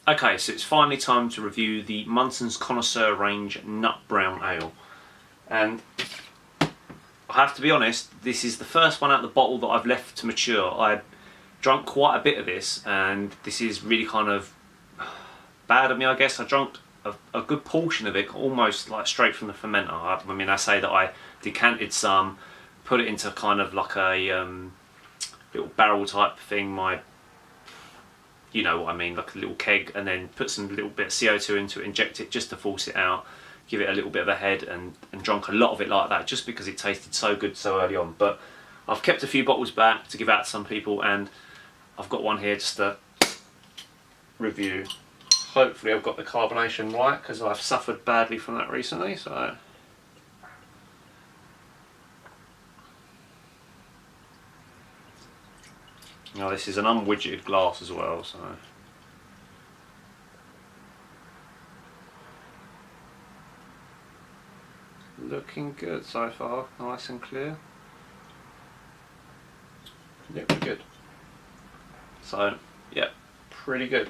Okay, so it's finally time to review the Muntons Connoisseurs range Nut Brown Ale. And I have to be honest, this is the first one out of the bottle that I've left to mature. I drunk quite a bit of this, and this is really kind of bad of me, I guess. I drank a good portion of it, almost like straight from the fermenter. I mean, I say that I decanted some, put it into kind of like a little barrel type thing, you know what I mean, like a little keg, and then put some little bit of CO2 into it, inject it just to force it out, give it a little bit of a head, and drunk a lot of it like that, just because it tasted so good so early on. But I've kept a few bottles back to give out to some people, and I've got one here just to review. Hopefully I've got the carbonation right, because I've suffered badly from that recently. So now this is an unwidgeted glass as well, so looking good so far, nice and clear. Looking good. So yeah, pretty good.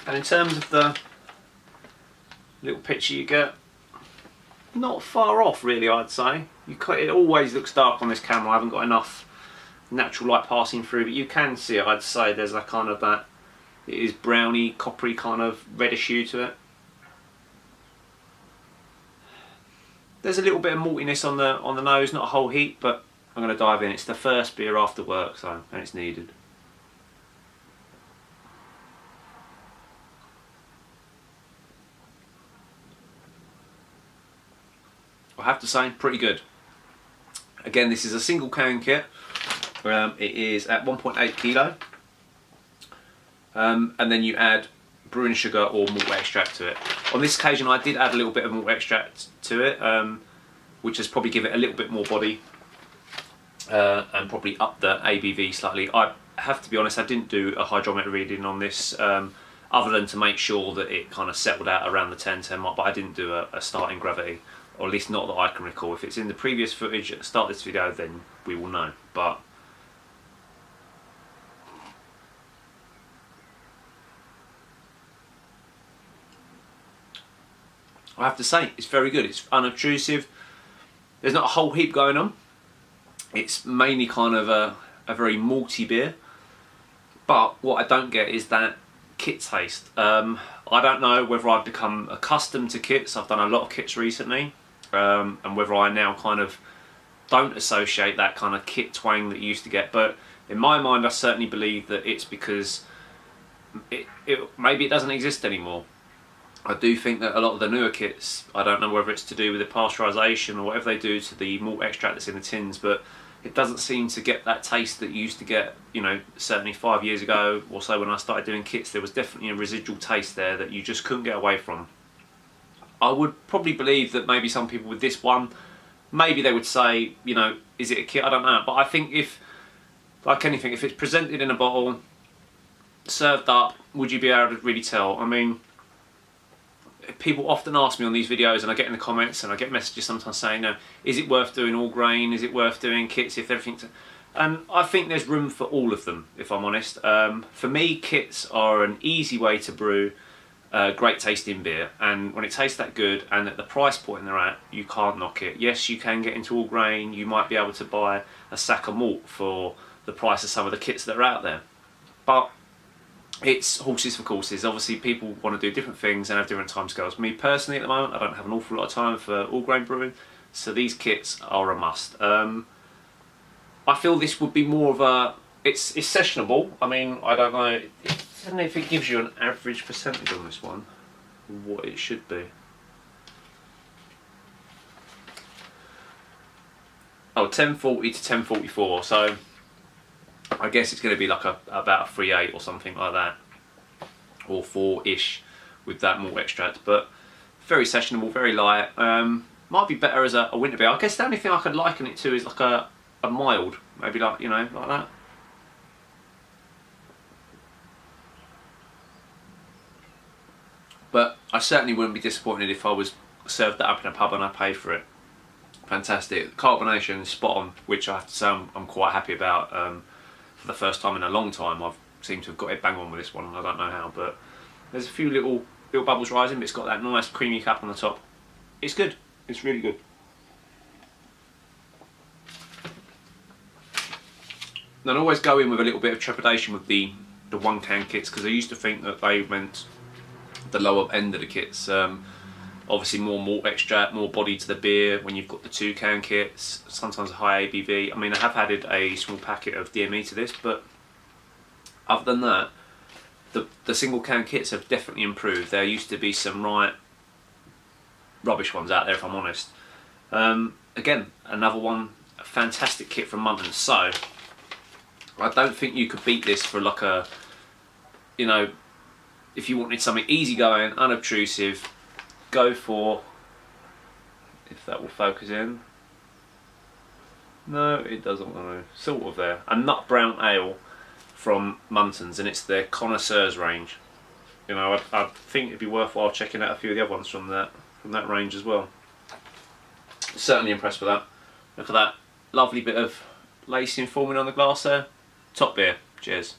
And in terms of the little picture you get, not far off really, I'd say. It always looks dark on this camera. I haven't got enough natural light passing through, but you can see it. I'd say there's a kind of that, it is browny, coppery kind of reddish hue to it. There's a little bit of maltiness on the nose, not a whole heap, but I'm going to dive in. It's the first beer after work, so, and it's needed. I have to say, pretty good. Again, this is a single can kit. It is at 1.8 kilo, and then you add brewing sugar or malt extract to it. On this occasion I did add a little bit of malt extract to it, which has probably given it a little bit more body, and probably up the ABV slightly. I have to be honest, I didn't do a hydrometer reading on this, other than to make sure that it kind of settled out around the 10 mark, but I didn't do a starting gravity, or at least not that I can recall. If it's in the previous footage at the start of this video, then we will know. But I have to say, it's very good. It's unobtrusive. There's not a whole heap going on. It's mainly kind of a very malty beer. But what I don't get is that kit taste. I don't know whether I've become accustomed to kits. I've done a lot of kits recently. And whether I now kind of don't associate that kind of kit twang that you used to get. But in my mind, I certainly believe that it's because maybe it doesn't exist anymore. I do think that a lot of the newer kits, I don't know whether it's to do with the pasteurisation or whatever they do to the malt extract that's in the tins, but it doesn't seem to get that taste that you used to get, you know, certainly 5 years ago or so when I started doing kits. There was definitely a residual taste there that you just couldn't get away from. I would probably believe that maybe some people with this one, maybe they would say, you know, is it a kit? I don't know. But I think if, like anything, if it's presented in a bottle, served up, would you be able to really tell? I mean, people often ask me on these videos, and I get in the comments and I get messages sometimes saying, no, is it worth doing all grain? Is it worth doing kits if everything's... And I think there's room for all of them, if I'm honest. For me, kits are an easy way to brew great tasting beer, and when it tastes that good and at the price point they're at, you can't knock it. Yes, you can get into all grain. You might be able to buy a sack of malt for the price of some of the kits that are out there, but it's horses for courses. Obviously people want to do different things and have different timescales. Me personally at the moment, I don't have an awful lot of time for all grain brewing, so these kits are a must. I feel this would be more of a, it's sessionable. I mean, I don't know, I don't know if it gives you an average percentage on this one, what it should be. Oh, 1040 to 1044, so I guess it's going to be like about a 3.8 or something like that, or 4-ish with that malt extract, but very sessionable, very light. Might be better as a winter beer. I guess the only thing I could liken it to is like a mild, maybe like, you know, like that. But I certainly wouldn't be disappointed if I was served that up in a pub and I paid for it. Fantastic. Carbonation is spot on, which I have to say I'm quite happy about. For the first time in a long time, I've seemed to have got it bang on with this one. I don't know how, but There's a few little bubbles rising, but it's got that nice creamy cap on the top. It's good. It's really good. And I always go in with a little bit of trepidation with the 1 can kits, because I used to think that they meant the lower end of the kits. Obviously more malt extract, more body to the beer when you've got the 2 can kits, sometimes a high ABV. I mean, I have added a small packet of DME to this, but other than that, the single can kits have definitely improved. There used to be some right rubbish ones out there, if I'm honest. Again, another one, a fantastic kit from Muntons. So I don't think you could beat this for like a, you know, if you wanted something easygoing, unobtrusive, go for, if that will focus in. No, it doesn't want to. Sort of there. A nut brown ale from Muntons, and it's their Connoisseurs range. You know, I think it'd be worthwhile checking out a few of the other ones from that range as well. Certainly impressed with that. Look at that lovely bit of lacing forming on the glass there. Top beer. Cheers.